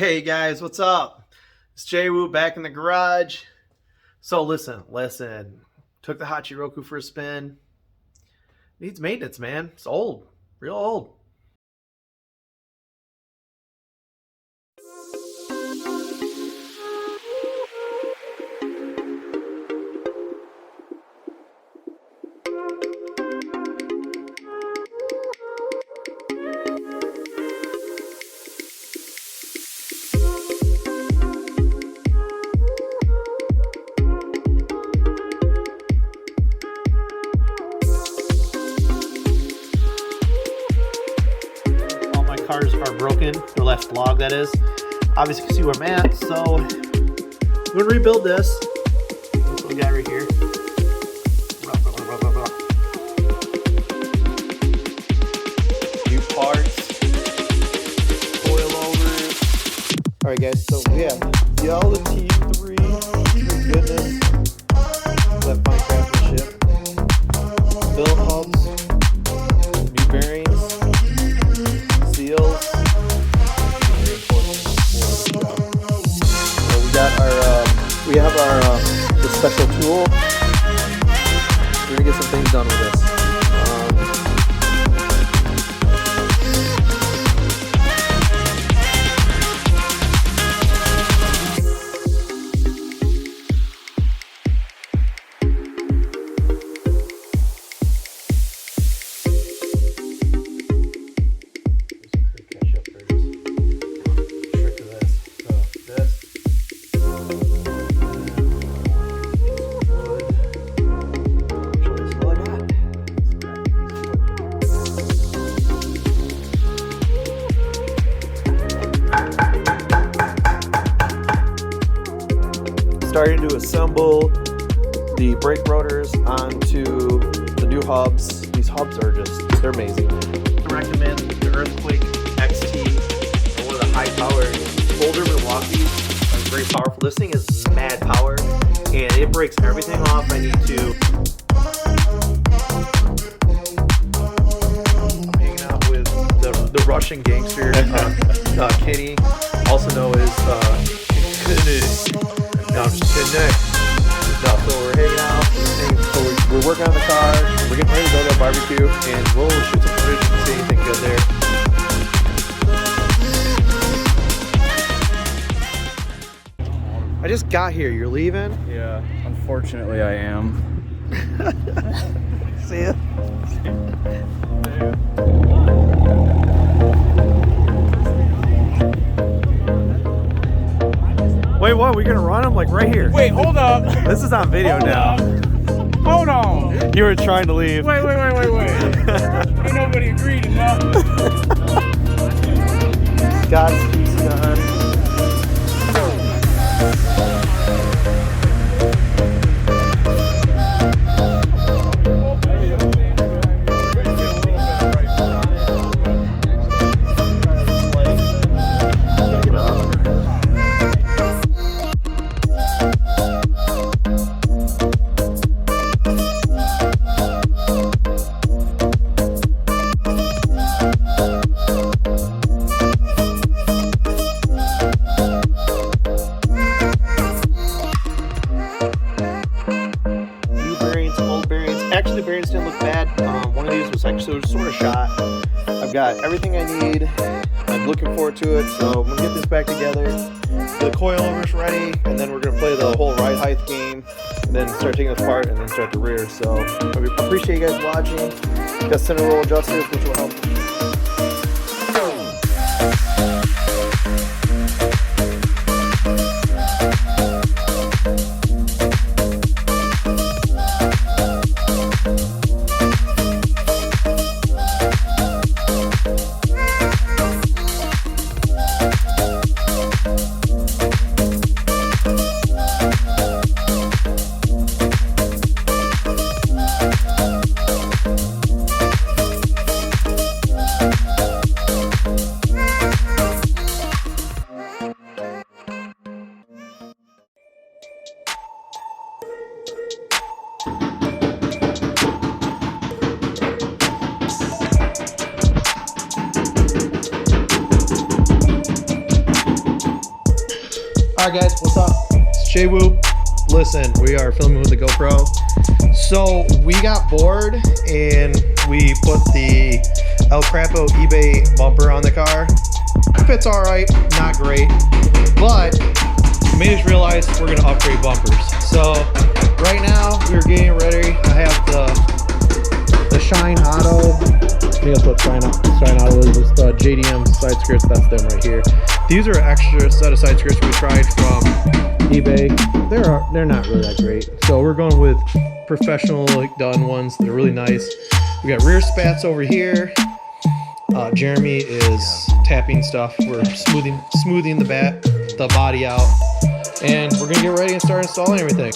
Hey guys, what's up? It's Jay Woo back in the garage. So listen. Took the Hachiroku for a spin. Needs maintenance, man. It's old, real old. Cars are broken, the last vlog that is. Obviously you can see where I'm at, so I'm gonna rebuild this little guy right here. New parts, coilovers. Alright guys, so we have Yellow T3, goodness, that fine craftsmanship, billet hubs, new bearings, seals. We have our the special tool. We're gonna get some things done with this. Starting to assemble the brake rotors onto the new hubs. These hubs are they're amazing. I recommend the Earthquake XT, one of the high-powered older Milwaukee's. It's very powerful. This thing is mad power, and it breaks everything off I need to. I'm hanging out with the Russian gangster, Kenny, also known as No, I'm just kidding. No, so we're hanging out. So we're working on the car. We're getting ready to build our barbecue, and we'll shoot some footage and see anything good there. I just got here. You're leaving? Yeah, unfortunately I am. See ya. Wait, what? We're gonna run them like right here. Wait, hold up. This is on video now. Hold on. You were trying to leave. Wait. Ain't nobody agreed enough. Godspeed, son. Actually, the bearings didn't look bad. One of these was actually sort of shot. I've got everything I need. I'm looking forward to it, so I'm gonna get this back together. The coilover's ready, and then we're gonna play the whole ride height game, and then start taking this apart, and then start the rear. So I appreciate you guys watching. Got center roll adjusters, which will help. Alright guys, what's up? It's Jay Woo. Listen, we are filming with the GoPro. So we got bored and we put the El Crapo eBay bumper on the car. Fits alright, not great, but made us realize we're gonna upgrade bumpers. So right now we're getting ready. I have the Shine Auto. I think that's what Shine Auto is. It's the JDM side skirts. That's them right here. These are an extra set of side skirts we tried from eBay. They're not really that great. So we're going with professional done ones. They're really nice. We got rear spats over here. Jeremy is tapping stuff. We're smoothing the body out, and we're gonna get ready and start installing everything.